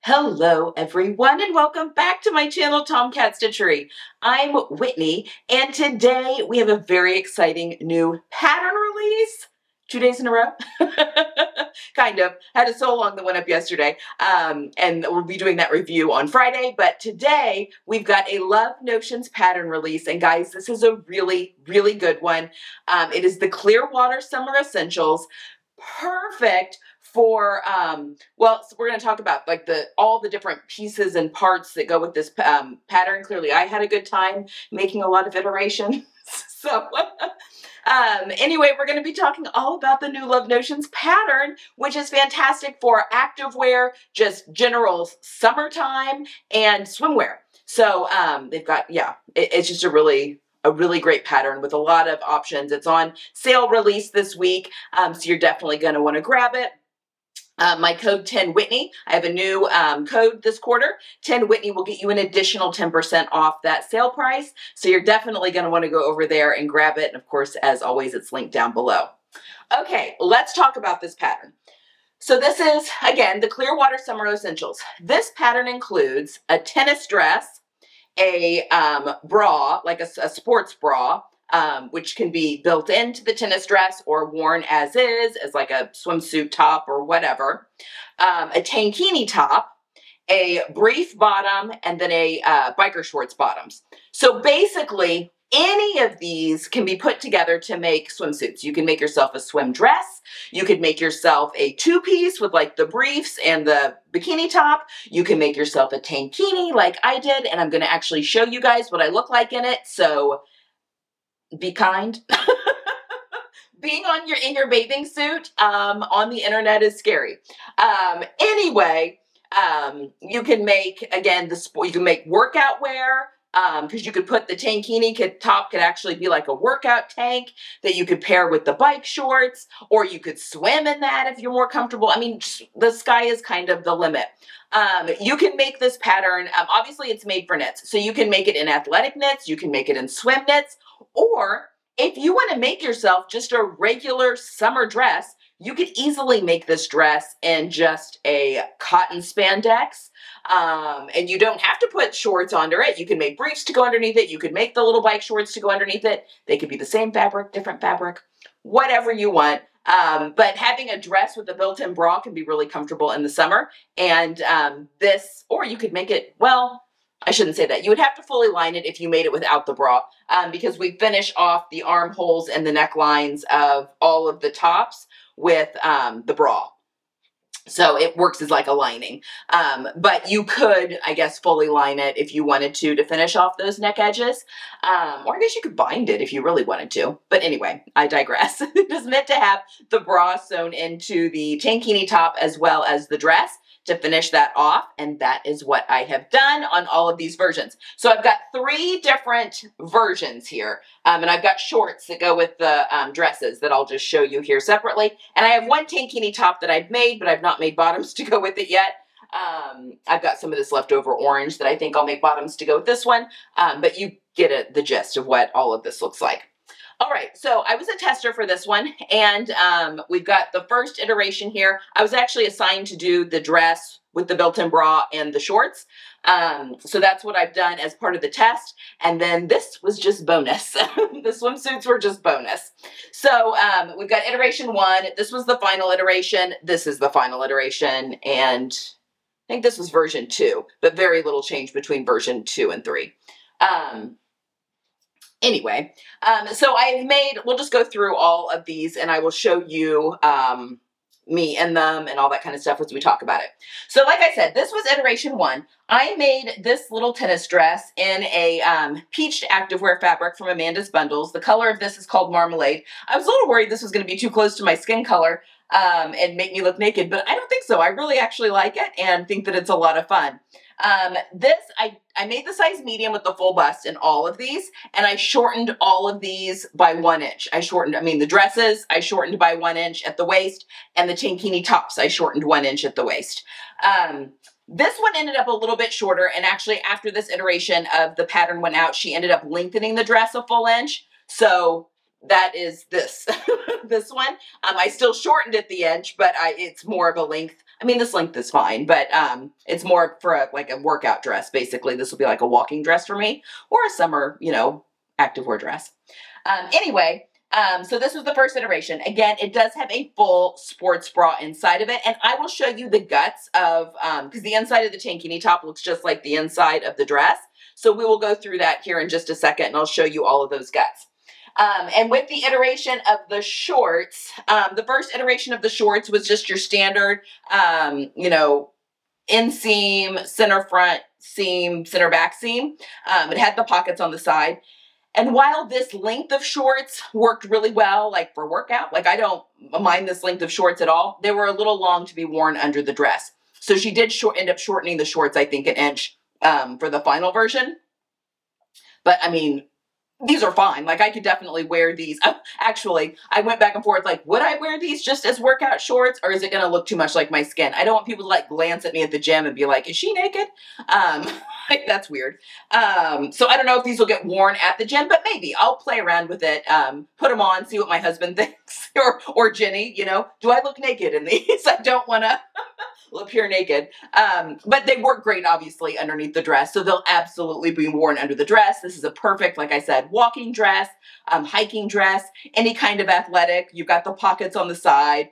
Hello everyone and welcome back to my channel, Tomcat Stitchery. I'm Whitney and today we have a very exciting new pattern release. 2 days in a row? Kind of. Had a sew along that went up yesterday and we'll be doing that review on Friday, but today we've got a Love Notions pattern release, and guys, this is a really good one. It is the Clearwater Summer Essentials. Perfect for, well, so we're going to talk about like all the different pieces and parts that go with this pattern. Clearly, I had a good time making a lot of iterations. So anyway, we're going to be talking all about the new Love Notions pattern, which is fantastic for activewear, just general summertime, and swimwear. So they've got, yeah, it's just a really great pattern with a lot of options. It's on sale release this week, so you're definitely going to want to grab it. My code 10Whitney, I have a new code this quarter. 10Whitney will get you an additional 10% off that sale price. So you're definitely going to want to go over there and grab it. And of course, as always, it's linked down below. Okay, let's talk about this pattern. So this is, again, the Clearwater Summer Essentials. This pattern includes a tennis dress, a bra, like a sports bra, which can be built into the tennis dress or worn as is, as like a swimsuit top or whatever, a tankini top, a brief bottom, and then a biker shorts bottoms. So basically, any of these can be put together to make swimsuits. You can make yourself a swim dress. You could make yourself a two-piece with like the briefs and the bikini top. You can make yourself a tankini like I did, and I'm going to actually show you guys what I look like in it. So be kind. Being in your bathing suit on the internet is scary. Anyway, you can make, again, you can make workout wear, because you could put the tankini top could actually be like a workout tank that you could pair with the bike shorts, or you could swim in that if you're more comfortable. I mean, the sky is kind of the limit. You can make this pattern, obviously it's made for knits, so you can make it in athletic knits, you can make it in swim knits, or if you want to make yourself just a regular summer dress, you could easily make this dress in just a cotton spandex. And you don't have to put shorts under it. You can make briefs to go underneath it. You could make the little bike shorts to go underneath it. They could be the same fabric, different fabric, whatever you want. But having a dress with a built-in bra can be really comfortable in the summer. And or you could make it, well, I shouldn't say that. You would have to fully line it if you made it without the bra, because we finish off the armholes and the necklines of all of the tops with the bra. So it works as like a lining. But you could, I guess, fully line it if you wanted to finish off those neck edges. Or I guess you could bind it if you really wanted to. But anyway, I digress. It is meant to have the bra sewn into the tankini top as well as the dress to finish that off, and that is what I have done on all of these versions. So I've got 3 different versions here, and I've got shorts that go with the dresses that I'll just show you here separately, and I have 1 tankini top that I've made, but I've not made bottoms to go with it yet. I've got some of this leftover orange that I think I'll make bottoms to go with this one, but you get the gist of what all of this looks like. All right, so I was a tester for this one, and we've got the first iteration here. I was actually assigned to do the dress with the built-in bra and the shorts. So that's what I've done as part of the test, and then this was just bonus. The swimsuits were just bonus. So we've got iteration 1. This was the final iteration. This is the final iteration, and I think this was version 2, but very little change between version 2 and 3. Anyway, so I've made, we'll just go through all of these and I will show you me in them and all that kind of stuff as we talk about it. So like I said, this was iteration 1. I made this little tennis dress in a peached activewear fabric from Amanda's Bundles. The color of this is called Marmalade. I was a little worried this was going to be too close to my skin color and make me look naked, but I don't think so. I really actually like it and think that it's a lot of fun. I made the size medium with the full bust in all of these, and I shortened all of these by 1 inch. The dresses, I shortened by 1 inch at the waist, and the tankini tops, I shortened 1 inch at the waist. This one ended up a little bit shorter, and actually after this iteration of the pattern went out, she ended up lengthening the dress a full inch. So that is this, this one. I still shortened at the edge, but it's more of a length. I mean, this length is fine, but it's more for like a workout dress, basically. This will be like a walking dress for me, or a summer, you know, activewear dress. Anyway, so this was the first iteration. Again, it does have a full sports bra inside of it, and I will show you the guts of, because the inside of the tankini top looks just like the inside of the dress. So we will go through that here in just a second, and I'll show you all of those guts. And with the iteration of the shorts, the first iteration of the shorts was just your standard, you know, inseam, center front seam, center back seam. It had the pockets on the side. And while this length of shorts worked really well, like for workout, like I don't mind this length of shorts at all, they were a little long to be worn under the dress. So she did end up shortening the shorts, I think, an inch for the final version. But I mean, these are fine. Like I could definitely wear these. Actually, I went back and forth like, would I wear these just as workout shorts, or is it going to look too much like my skin? I don't want people to like glance at me at the gym and be like, is she naked? That's weird. So I don't know if these will get worn at the gym, but maybe I'll play around with it, put them on, see what my husband thinks, or Jenny, you know, do I look naked in these? I don't want to appear naked. But they work great, obviously, underneath the dress. So they'll absolutely be worn under the dress. This is a perfect, like I said, walking dress, hiking dress, any kind of athletic. You've got the pockets on the side.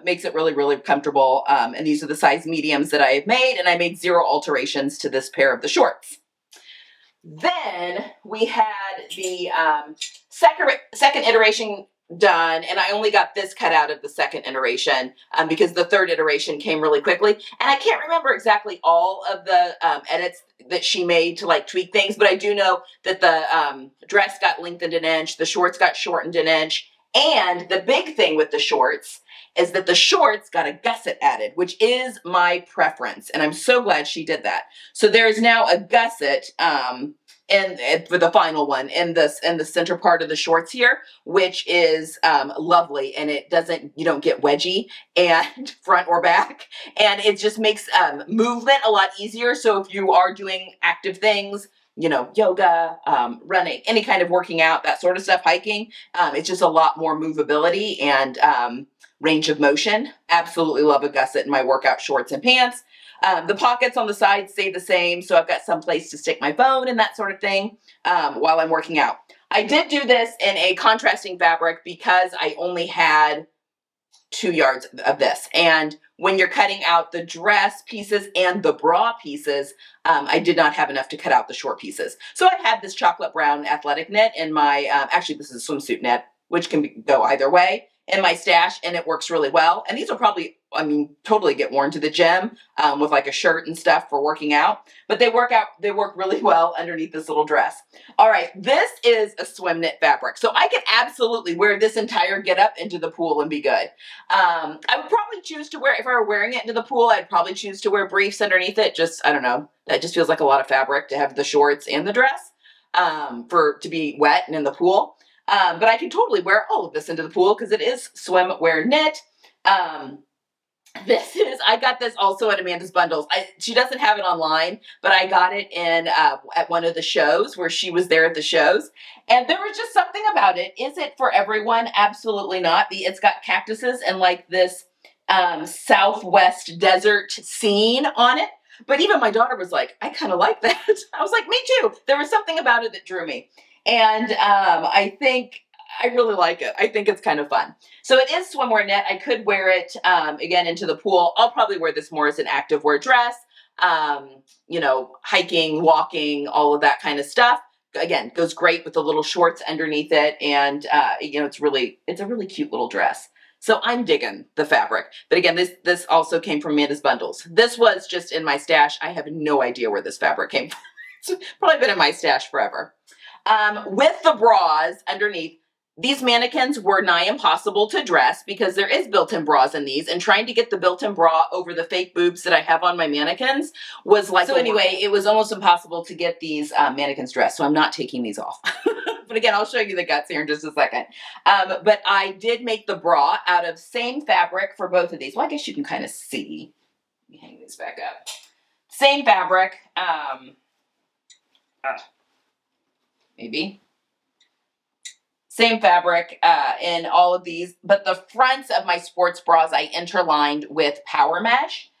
Makes it really, really comfortable. And these are the size mediums that I have made, and I made 0 alterations to this pair of the shorts. Then we had the second iteration done, and I only got this cut out of the second iteration because the third iteration came really quickly, and I can't remember exactly all of the edits that she made to like tweak things, but I do know that the dress got lengthened an inch, the shorts got shortened an inch, and the big thing with the shorts is that the shorts got a gusset added, which is my preference, and I'm so glad she did that. So there is now a gusset and for the final one in the center part of the shorts here, which is lovely, and it doesn't, you don't get wedgy and front or back, and it just makes movement a lot easier. So if you are doing active things, you know, yoga, running, any kind of working out, that sort of stuff, hiking, it's just a lot more movability and range of motion. Absolutely love a gusset in my workout shorts and pants. The pockets on the side stay the same, so I've got some place to stick my phone and that sort of thing while I'm working out. I did do this in a contrasting fabric because I only had 2 yards of this. And when you're cutting out the dress pieces and the bra pieces, I did not have enough to cut out the short pieces. So I had this chocolate brown athletic knit in my, actually this is a swimsuit knit, which can go either way, in my stash, and it works really well. And these will probably, I mean, totally get worn to the gym with like a shirt and stuff for working out, but they work really well underneath this little dress. All right, this is a swim knit fabric. So I could absolutely wear this entire getup into the pool and be good. I would probably choose to wear, if I were wearing it into the pool, I'd probably choose to wear briefs underneath it. Just, I don't know, that just feels like a lot of fabric to have the shorts and the dress to be wet and in the pool. But I can totally wear all of this into the pool because it is swimwear knit. I got this also at Amanda's Bundles. She doesn't have it online, but I got it in at one of the shows where she was there at the shows. And there was just something about it. Is it for everyone? Absolutely not. It's got cactuses and like this Southwest desert scene on it. But even my daughter was like, I kind of like that. I was like, me too. There was something about it that drew me. And I think I really like it. I think it's kind of fun. So it is swimwear knit. I could wear it, again, into the pool. I'll probably wear this more as an activewear dress, you know, hiking, walking, all of that kind of stuff. Again, goes great with the little shorts underneath it. And, you know, it's a really cute little dress. So I'm digging the fabric. But again, this also came from Amanda's Bundles. This was just in my stash. I have no idea where this fabric came from. It's probably been in my stash forever. With the bras underneath, these mannequins were nigh impossible to dress because there is built-in bras in these, and trying to get the built-in bra over the fake boobs that I have on my mannequins was like, so anyway, it was almost impossible to get these mannequins dressed, so I'm not taking these off. But again, I'll show you the guts here in just a second. But I did make the bra out of same fabric for both of these. Well, I guess you can kind of see. Let me hang these back up. Same fabric. Maybe. Same fabric in all of these, but the fronts of my sports bras I interlined with power mesh.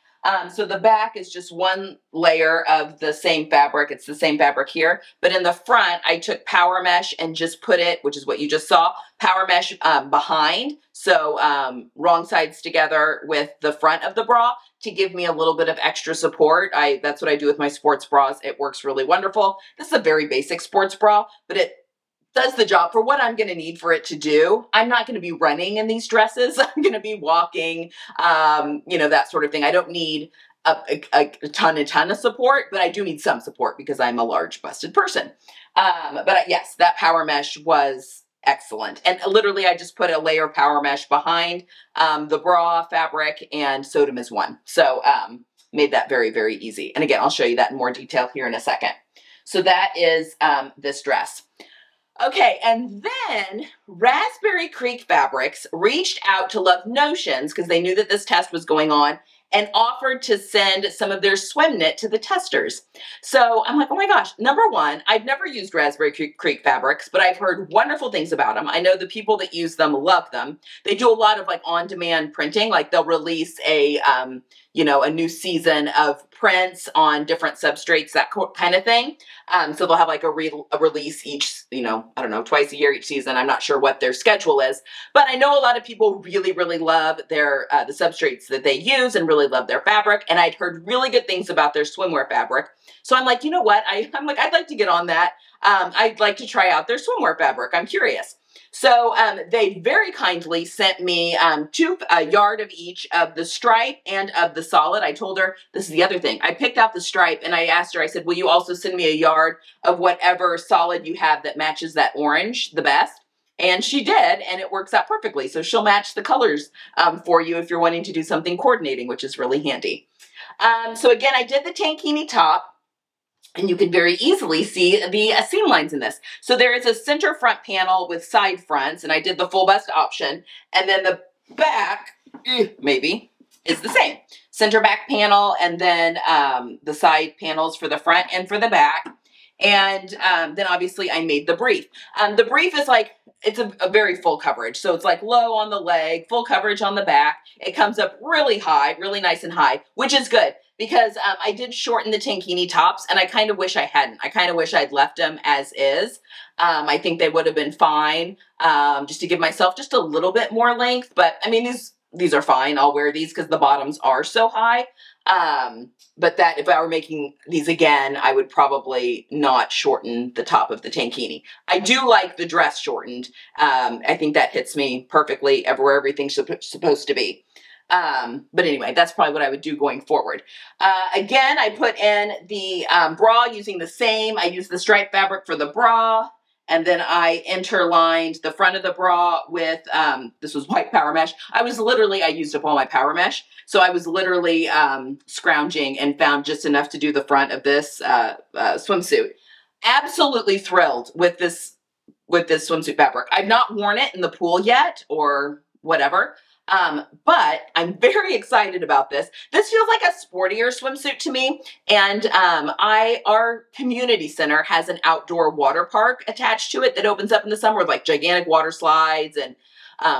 So the back is just one layer of the same fabric. It's the same fabric here, but in the front, I took power mesh and just put it, which is what you just saw, power mesh behind. So wrong sides together with the front of the bra to give me a little bit of extra support. That's what I do with my sports bras. It works really wonderful. This is a very basic sports bra, but it does the job for what I'm going to need for it to do. I'm not going to be running in these dresses. I'm going to be walking, you know, that sort of thing. I don't need a ton of support, but I do need some support because I'm a large busted person. But yes, that power mesh was excellent. And literally I just put a layer of power mesh behind the bra fabric and sewed them as one. So made that very, very easy. And again, I'll show you that in more detail here in a second. So that is this dress. Okay, and then Raspberry Creek Fabrics reached out to Love Notions because they knew that this test was going on and offered to send some of their swim knit to the testers. So I'm like, oh my gosh, number one, I've never used Raspberry Creek Fabrics, but I've heard wonderful things about them. I know the people that use them love them. They do a lot of like on-demand printing, like they'll release a, you know, a new season of prints on different substrates, that kind of thing. So they'll have like a release each, you know, I don't know, twice a year each season. I'm not sure what their schedule is, but I know a lot of people really, really love their the substrates that they use and really love their fabric. And I'd heard really good things about their swimwear fabric. So I'm like, you know what? I'm like, I'd like to get on that. I'd like to try out their swimwear fabric. I'm curious. So they very kindly sent me a yard of each of the stripe and of the solid. I told her, this is the other thing. I picked out the stripe and I asked her, I said, will you also send me a yard of whatever solid you have that matches that orange the best? And she did, and it works out perfectly. So she'll match the colors for you if you're wanting to do something coordinating, which is really handy. So again, I did the tankini top. And you can very easily see the seam lines in this. So there is a center front panel with side fronts, and I did the full bust option. And then the back, maybe, is the same. Center back panel, and then the side panels for the front and for the back. And then obviously I made the brief. The brief is like, it's a very full coverage. So it's like low on the leg, full coverage on the back. It comes up really high, really nice and high, which is good. Because I did shorten the tankini tops, and I kind of wish I hadn't. I kind of wish I'd left them as is. I think they would have been fine, just to give myself just a little bit more length. But I mean, these are fine. I'll wear these because the bottoms are so high. But that if I were making these again, I would probably not shorten the top of the tankini. I do like the dress shortened. I think that hits me perfectly everywhere everything's supposed to be. But anyway, that's probably what I would do going forward. Again, I put in the bra using the same. I used the stripe fabric for the bra, and then I interlined the front of the bra with, this was white power mesh. I used up all my power mesh. So I was literally scrounging and found just enough to do the front of this swimsuit. Absolutely thrilled with this swimsuit fabric. I've not worn it in the pool yet or whatever. But I'm very excited about this. This feels like a sportier swimsuit to me. And our community center has an outdoor water park attached to it that opens up in the summer with like gigantic water slides and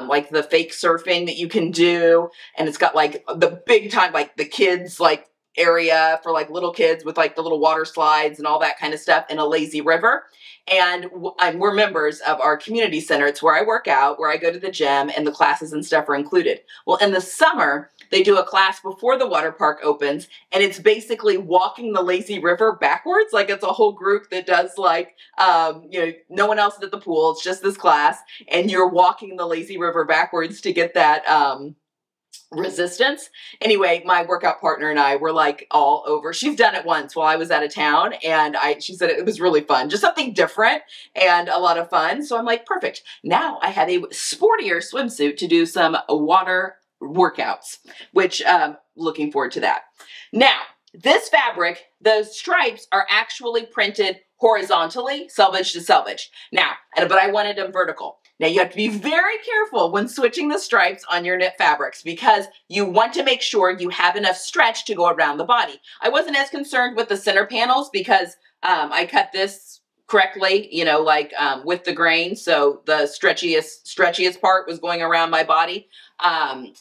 like the fake surfing that you can do. And it's got like the big time, like the kids like area for like little kids with like the little water slides and all that kind of stuff in a lazy river. And we're members of our community center. It's where I work out, where I go to the gym, and the classes and stuff are included. Well, in the summer, they do a class before the water park opens, and it's basically walking the lazy river backwards. Like it's a whole group that does like, you know, no one else is at the pool. It's just this class, and you're walking the lazy river backwards to get that, resistance. Anyway, my workout partner and I were like all over. She's done it once while I was out of town, and she said it was really fun, just something different and a lot of fun. So I'm like, perfect. Now I have a sportier swimsuit to do some water workouts, which looking forward to that. Now, this fabric, the stripes are actually printed horizontally, selvage to selvage. Now, but I wanted them vertical. Now you have to be very careful when switching the stripes on your knit fabrics because you want to make sure you have enough stretch to go around the body. I wasn't as concerned with the center panels because I cut this correctly, you know, like with the grain. So the stretchiest part was going around my body.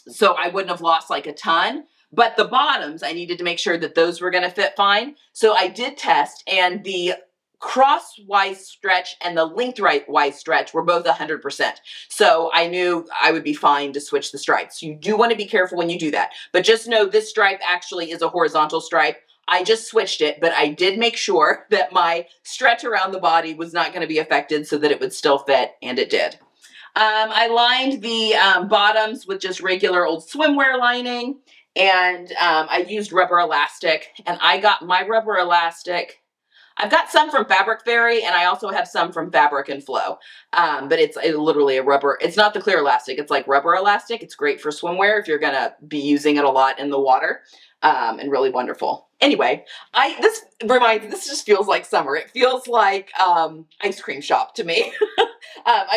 So I wouldn't have lost like a ton. But the bottoms, I needed to make sure that those were going to fit fine. So I did test, and the crosswise stretch and the lengthwise stretch were both 100%. So I knew I would be fine to switch the stripes. You do want to be careful when you do that. But just know this stripe actually is a horizontal stripe. I just switched it, but I did make sure that my stretch around the body was not going to be affected so that it would still fit, and it did. I lined the bottoms with just regular old swimwear lining, and I used rubber elastic, and I got my rubber elastic. I've got some from Fabric Fairy, and I also have some from Fabric and Flow, but it's literally a rubber. It's not the clear elastic. It's like rubber elastic. It's great for swimwear if you're going to be using it a lot in the water, and really wonderful. Anyway, this just feels like summer. It feels like ice cream shop to me.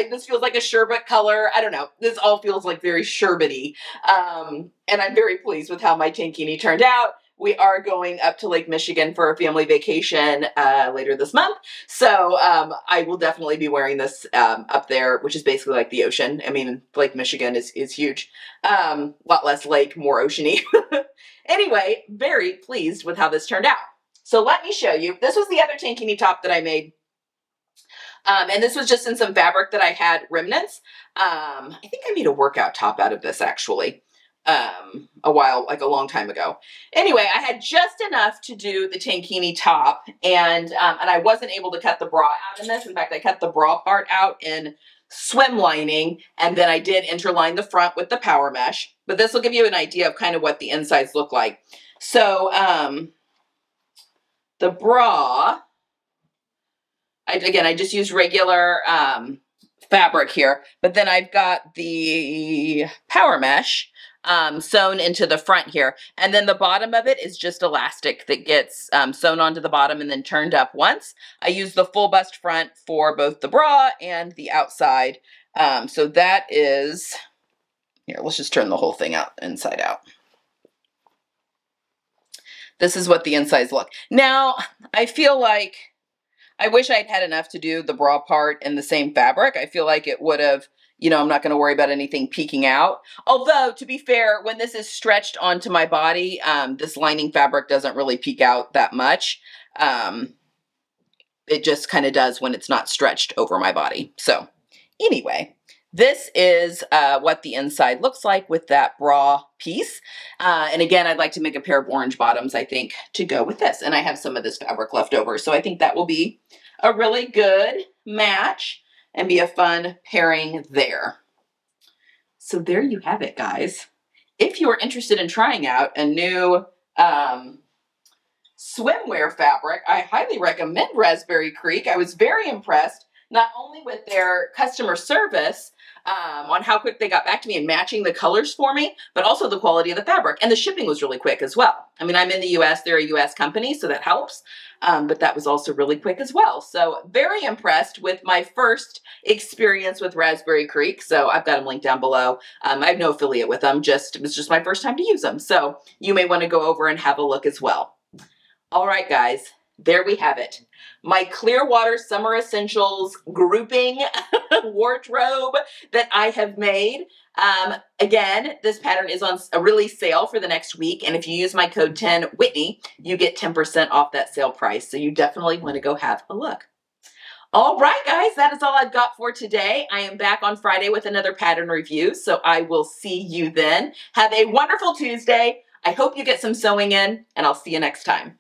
This feels like a sherbet color. I don't know. This all feels like very sherbety. And I'm very pleased with how my tankini turned out. We are going up to Lake Michigan for a family vacation later this month. So I will definitely be wearing this up there, which is basically like the ocean. I mean, Lake Michigan is huge. A lot less lake, more oceany. Anyway, very pleased with how this turned out. So let me show you. This was the other tankini top that I made. And this was just in some fabric that I had remnants. I think I made a workout top out of this actually. A long time ago. Anyway, I had just enough to do the tankini top, and I wasn't able to cut the bra out in this. In fact, I cut the bra part out in swim lining, and then I did interline the front with the power mesh. But this will give you an idea of kind of what the insides look like. So, the bra, I just used regular fabric here, but then I've got the power mesh sewn into the front here. And then the bottom of it is just elastic that gets sewn onto the bottom and then turned up once. I use the full bust front for both the bra and the outside. So that is, here, let's just turn the whole thing out inside out. This is what the insides look. Now, I feel like I wish I'd had enough to do the bra part in the same fabric. I feel like it would have, you know, I'm not going to worry about anything peeking out. Although, to be fair, when this is stretched onto my body, this lining fabric doesn't really peek out that much. It just kind of does when it's not stretched over my body. So anyway, this is what the inside looks like with that bra piece. And again, I'd like to make a pair of orange bottoms, I think, to go with this. And I have some of this fabric left over. So I think that will be a really good match and be a fun pairing there. So there you have it, guys. If you are interested in trying out a new swimwear fabric, I highly recommend Raspberry Creek. I was very impressed, not only with their customer service on how quick they got back to me and matching the colors for me, but also the quality of the fabric. And the shipping was really quick as well. I mean, I'm in the US, they're a US company, so that helps. But that was also really quick as well. So very impressed with my first experience with Raspberry Creek. So I've got them linked down below. I have no affiliate with them, it was just my first time to use them. So you may want to go over and have a look as well. All right, guys, there we have it. My Clearwater Summer Essentials grouping wardrobe that I have made. Again, this pattern is on a release sale for the next week. And if you use my code 10Whitney, you get 10% off that sale price. So you definitely want to go have a look. All right, guys, that is all I've got for today. I am back on Friday with another pattern review. So I will see you then. Have a wonderful Tuesday. I hope you get some sewing in, and I'll see you next time.